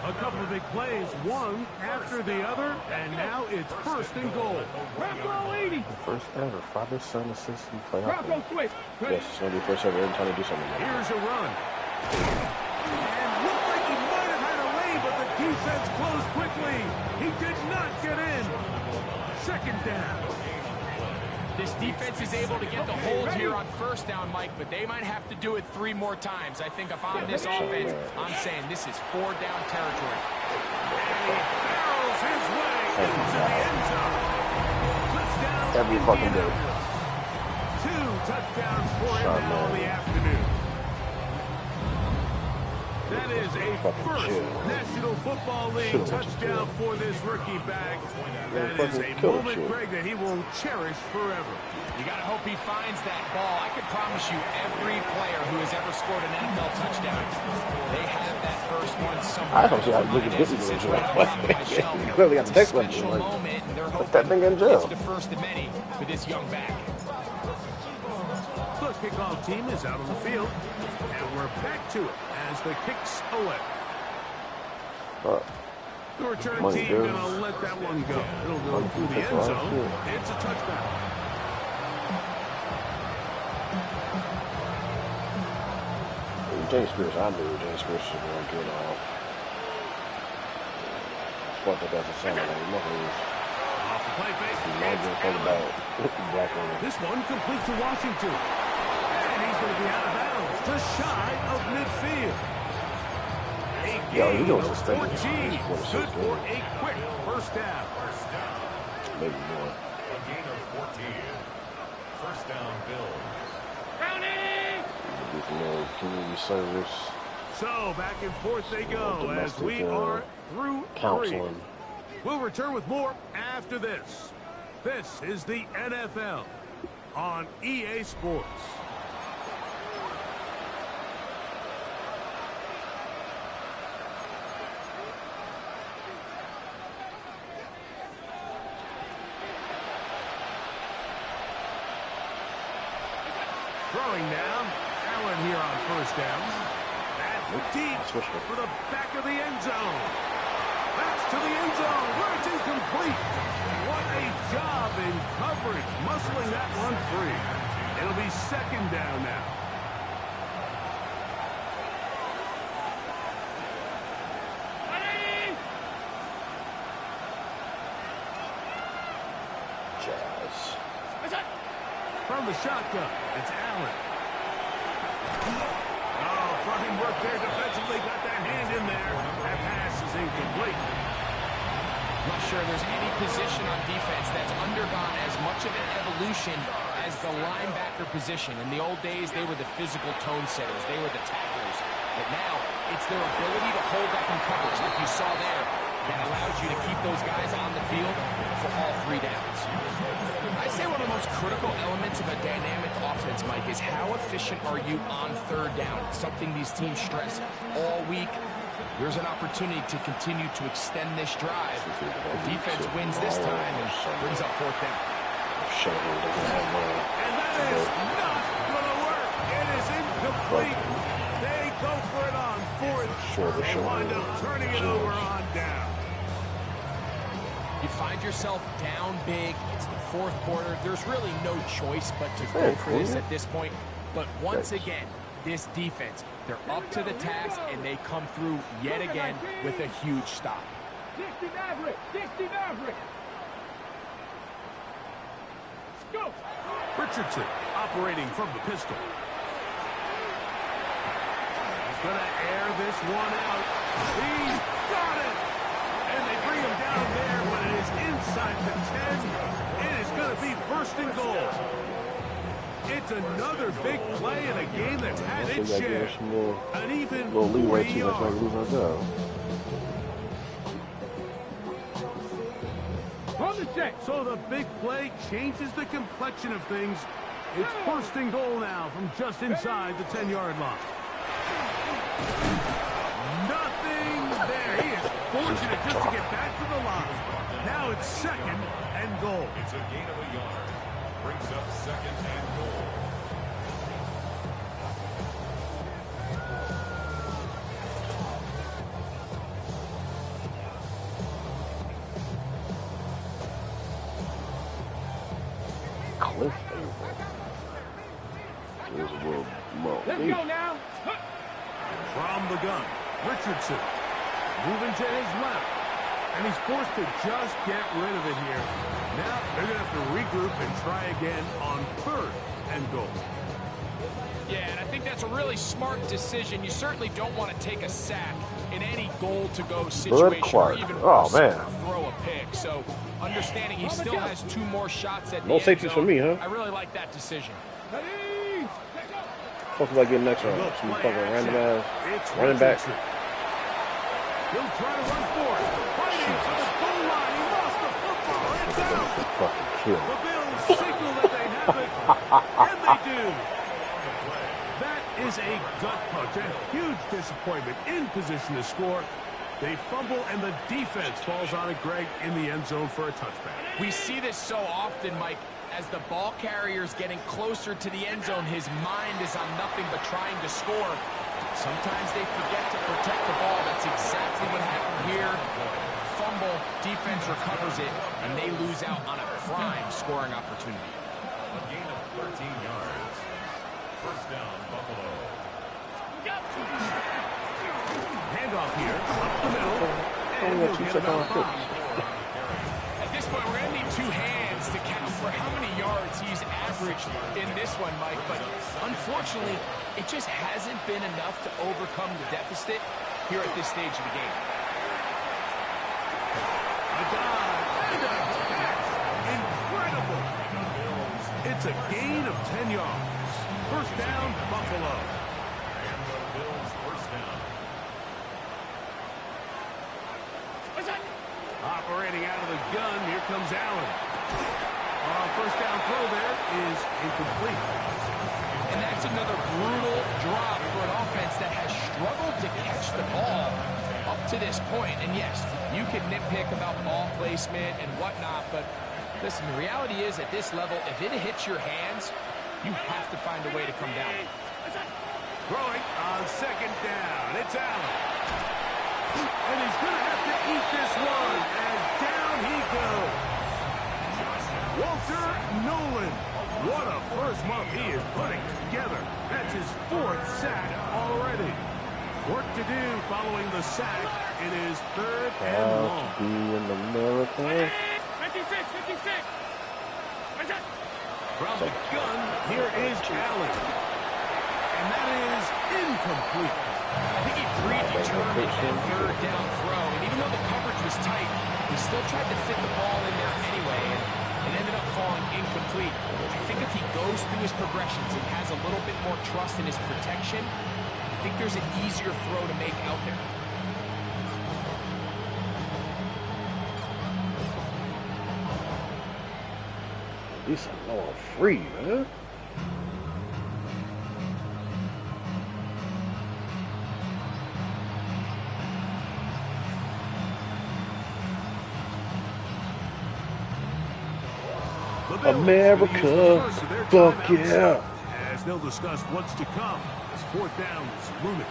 A couple of big plays, one after the other, and now it's first and goal. First ever father son assistant playoff. Yes, it's gonna be first ever every time they do something like that. Here's a run. And looked like he might have had a lead, but the defense closed quickly. He did not get in. Second down. This defense is able to get the hold here on first down, Mike, but they might have to do it 3 more times. I think if I'm this offense, I'm saying this is 4-down territory. And he barrels his way into the end zone. Touchdown. Every fucking day. 2 touchdowns for him now in the afternoon. That is a first National Football League touchdown for this rookie back. That is a moment, Greg, that he will cherish forever. You got to hope he finds that ball. I can promise you every player who has ever scored an NFL touchdown, they have that first one somewhere. I don't see how you look at this is going to You clearly got the text message. Put that thing in jail. It's the first of many for this young back. The kickoff team is out on the field, and we're back to it as the kicks away. The return team going to let that one go. It'll go through the end zone. It's a touchdown. James Spears, I knew James Spears was going to get off. Fuck that that's a sign of that. Off the play fake. This one complete to Washington. And he's going to be out of bounds, just shy of midfield. Yo, he goes to 14. Good for a quick first down. Maybe more. A gain of 14. First down, Bills. This little community service. So back and forth they go as we are through counseling. 3. We'll return with more after this. This is the NFL on EA Sports. Throwing down. Allen here on first down. That's deep for the back of the end zone. That's to the end zone where it's incomplete. What a job in coverage, muscling that one free. It'll be second down now. Jazz. From the shotgun, it's Allen. Oh, fine work there defensively. Got that hand in there. That pass is incomplete. I'm not sure there's any position on defense that's undergone as much of an evolution as the linebacker position. In the old days, they were the physical tone setters. They were the tacklers. But now, it's their ability to hold up in coverage, like you saw there, that allows you to keep those guys on the field for all 3 downs. I'd say one of the most critical elements of a dynamic offense, Mike, is how efficient are you on 3rd down? It's something these teams stress all week. Here's an opportunity to continue to extend this drive. The defense wins this time and brings up 4th down. And that is not going to work. It is incomplete. They go for it on 4th. They wind up turning it over on down. You find yourself down big. It's the 4th quarter. There's really no choice but to go for this at this point. But once again, this defense, they're up to the task, and they come through yet again with a huge stop. Richardson operating from the pistol. He's going to air this one out. He's got it! And they bring him down there, but it is inside the 10. It is going to be 1st and goal. It's another big play in a game that's had its share. An even 40 yards. So the big play changes the complexion of things. It's first and goal now from just inside the 10-yard line. Nothing there. He is fortunate just to get back to the line. Now it's second and goal. It's a gain of a yard. Brings up second and goal. Cliff There's a little low. Let's go now. From the gun, Richardson moving to his left. And he's forced to just get rid of it here. Now they're going to have to regroup and try again on third and goal. Yeah, and I think that's a really smart decision. You certainly don't want to take a sack in any goal-to-go situation or even throw a pick. So understanding he still has 2 more shots at the No end safeties zone, for me, huh? I really like that decision. Talk about getting next round. Some fucking random ass running back. He'll try to run for it. Fighting for the goal line. He lost the football. It's out. Fucking kill. The Bills signal that they have it, and they do. That is a gut punch. A huge disappointment in position to score. They fumble, and the defense falls on it, Greg, in the end zone for a touchback. We see this so often, Mike. As the ball carrier's getting closer to the end zone, his mind is on nothing but trying to score. Sometimes they forget to protect the ball. That's exactly what happened here. Fumble, defense recovers it, and they lose out on a prime scoring opportunity. A gain of 13 yards. First down, Buffalo. Handoff here, up the middle, and he'll get about 5. At this point, we're going to need 2 hands to count for how many yards he's averaged in this one, Mike. But unfortunately, it just hasn't been enough to overcome the deficit here at this stage of the game. A dive and a catch. Incredible. It's a gain of 10 yards. First down, Buffalo. And the Bills first down. Operating out of the gun, here comes Allen. First down throw there is incomplete. And that's another brutal drop for an offense that has struggled to catch the ball up to this point. And yes, you can nitpick about ball placement and whatnot, but listen, the reality is at this level, if it hits your hands, you have to find a way to come down. Throwing on second down. It's Allen. And he's going to have to eat this one. And down he goes. Walter Nolan. What a first month he is putting together. That's his 4th sack already. Work to do following the sack. It is third and long. Be in America. 56. From the gun, here is Allen. And that is incomplete. I think he predetermined that third down throw, and even though the coverage was tight, he still tried to fit the ball in there anyway, and it ended up falling incomplete. I think if he goes through his progressions and has a little bit more trust in his protection, I think there's an easier throw to make out there. At least I know I'm free, man. America, fuck yeah. As they'll discuss what's to come as 4th down is looming.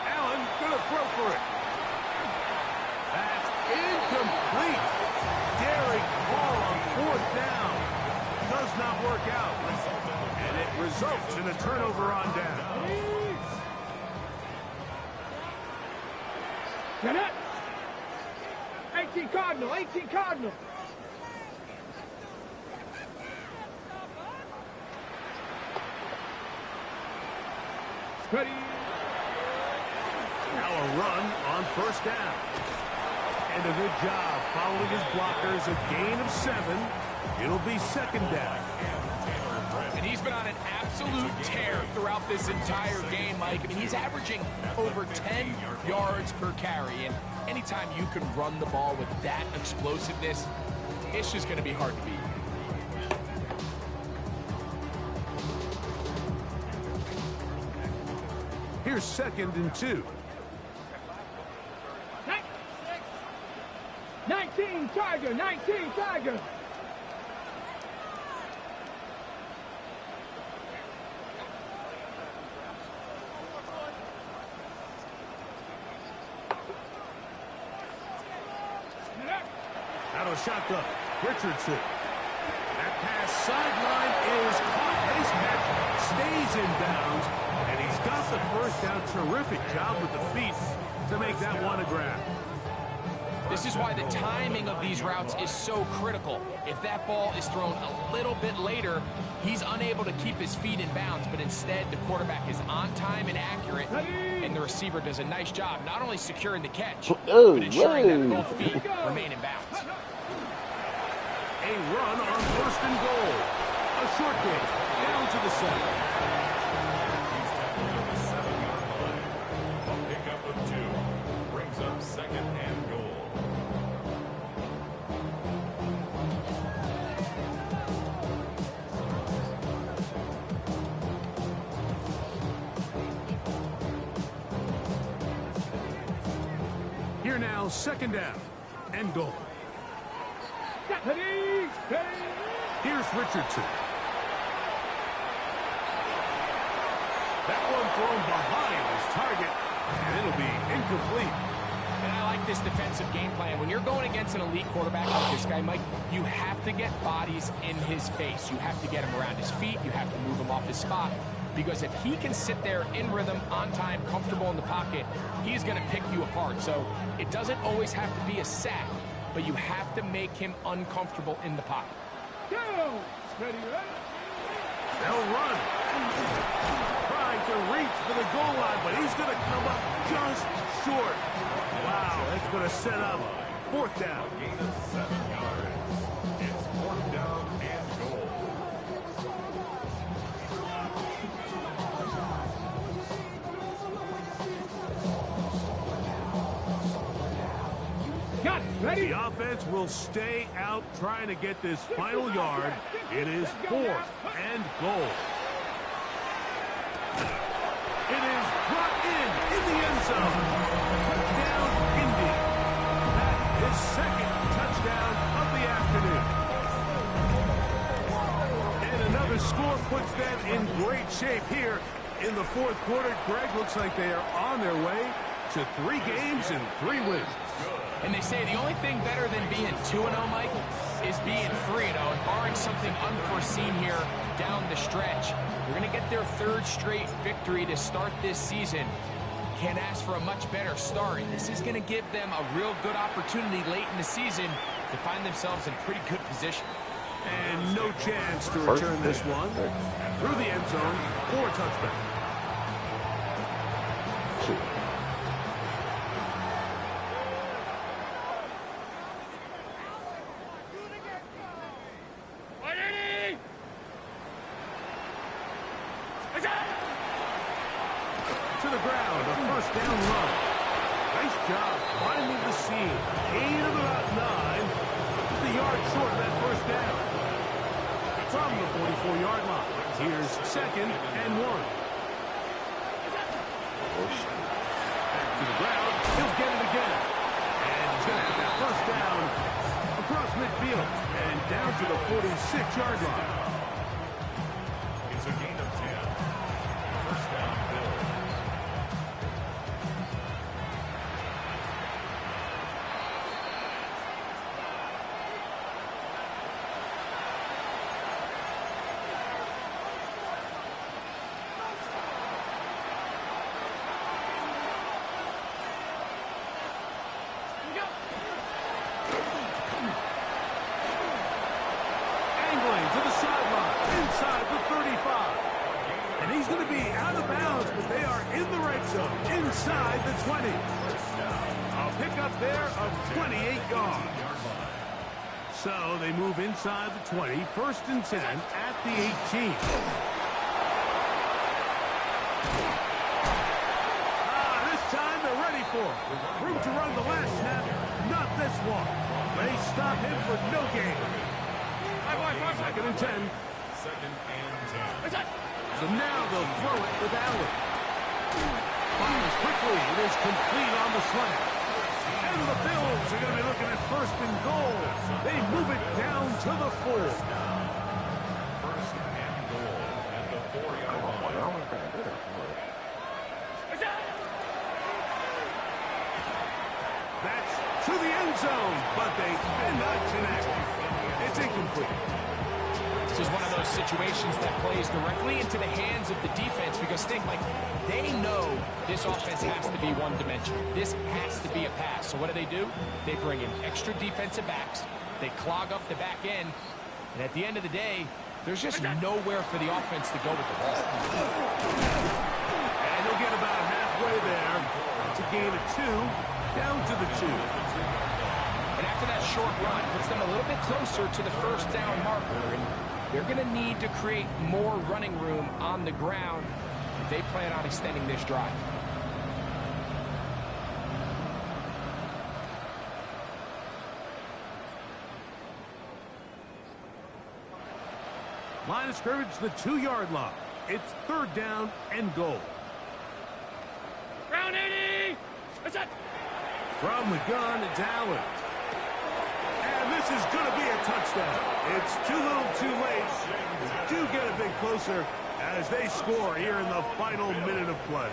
Allen gonna throw for it. That's incomplete. Daring ball on 4th down. Does not work out. And it results in a turnover on down. Get it. 18 Cardinal. Ready. Now a run on first down. And a good job following his blockers. A gain of 7. It'll be second down. And he's been on an absolute tear throughout this entire game, Mike. I mean, he's averaging over 10 yards per carry. And anytime you can run the ball with that explosiveness, it's just going to be hard to beat. Here's 2nd and 2. 19 Tiger, 19 Tiger. Out of the shotgun, Richardson. That pass sideline is caught. His catch stays in bounds, and he's got the first down. Terrific job with the feet to make that one a grab. This is why the timing of these routes is so critical. If that ball is thrown a little bit later, he's unable to keep his feet in bounds, but instead the quarterback is on time and accurate, and the receiver does a nice job not only securing the catch, but ensuring that both feet remain in bounds. A run on 1st and goal. A short gain down to the 7. He's tackled at the 7-yard line. A pickup of 2 brings up 2nd and goal. Here now, 2nd down and goal. Here's Richardson. That one thrown behind his target, and it'll be incomplete. And I like this defensive game plan. When you're going against an elite quarterback like this guy, Mike, you have to get bodies in his face. You have to get him around his feet. You have to move him off his spot. Because if he can sit there in rhythm, on time, comfortable in the pocket, he's going to pick you apart. So it doesn't always have to be a sack, but you have to make him uncomfortable in the pocket. Go. Ready, ready. They'll run. Trying to reach for the goal line, but he's going to come up just short. Wow, that's going to set up 4th down. Gain of 7 yards. It's 4th down and goal. Got it. Ready. The offense will stay out trying to get this final yard. It is 4th and goal. It is brought in the end zone. Touchdown, Indy. That is 2nd touchdown of the afternoon. And another score puts them in great shape here in the 4th quarter. Greg, looks like they are on their way to 3 games and 3 wins. And they say the only thing better than being 2-0, Mike, is being 3-0. And barring something unforeseen here down the stretch, they're going to get their 3rd straight victory to start this season. Can't ask for a much better start. This is going to give them a real good opportunity late in the season to find themselves in pretty good position. And no chance to return this one through the end zone for a touchback. To the ground, a 1st down run. Nice job finding the seam. Gain of about 9. Just a yard short of that 1st down. From the 44-yard line. Here's 2nd and 1. Back to the ground. He'll get it again. And he's going to have that 1st down across midfield and down to the 46-yard line. It's a gain of 10. 1st down, Bill. Angling to the sideline, inside the 35. And he's going to be out of bounds, but they are in the red zone, inside the 20. A pickup there of 28 yards. So they move inside the 20, 1st and 10 at the 18. This time they're ready for it. Room to run the last snap, not this one. They stop him for no gain. 2nd and 10. 2nd and 10. So now they'll throw it with Allen. Fires quickly. It is complete on the slant. And the Bills are going to be looking at 1st and goal. They move it down to the 4. 1st and goal at the 4-yard line. That's to the end zone, but they cannot connect. It's incomplete. This is one of those situations that plays directly into the hands of the defense because they know this offense has to be one-dimensional. This has to be a pass. So what do? They bring in extra defensive backs. They clog up the back end. And at the end of the day, there's just nowhere for the offense to go with the ball. And he'll get about halfway there. It's a gain of 2, down to the 2. And after that short run, puts them a little bit closer to the 1st down marker. And they're going to need to create more running room on the ground if they plan on extending this drive. Line of scrimmage, the 2-yard line. It's 3rd down and goal. Round 80. What's that? From the gun, it's Allen. And this is going to be a touchdown. It's too little too late. Do get a bit closer as they score here in the final minute of play.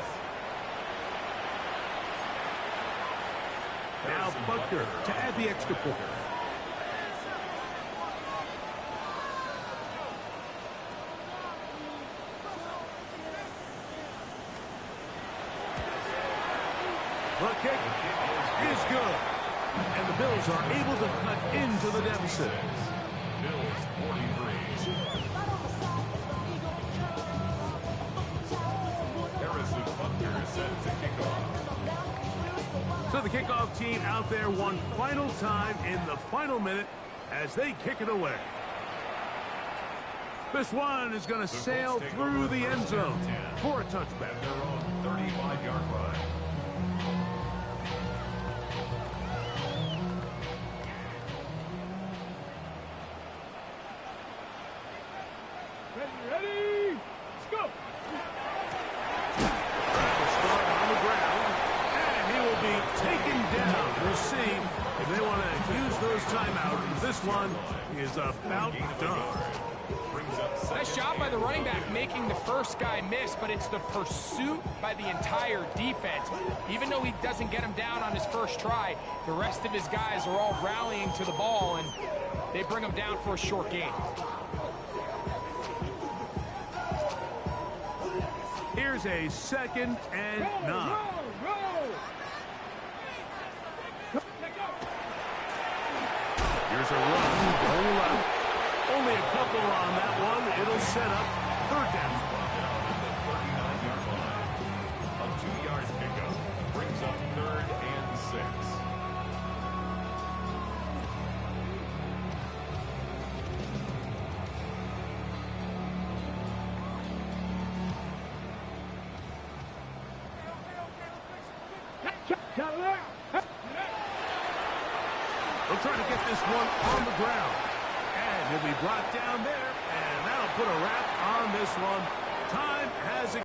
Now Buckner to add the extra point. The kick is good. And the Bills are able to cut into the deficit. Bills 43. Harrison Buckner is set to kick off. So the kickoff team out there one final time in the final minute as they kick it away. This one is going to sail through the end zone for a touchback. At their own 35-yard line. Ready? Let's go. Start on the ground, and he will be taken down. We'll see if they want to use those timeouts. This one is about done. Nice job by the running back making the first guy miss, but it's the pursuit by the entire defense. Even though he doesn't get him down on his first try, the rest of his guys are all rallying to the ball, and they bring him down for a short gain. Here's a 2nd and 9. Roll. Here's a run going left. Only a couple on that one. It'll set up 3rd down. A 2-yard pickup brings up 3rd and 6. They'll try to get this one on the ground. And he'll be brought down there, and that'll put a wrap on this one. Time has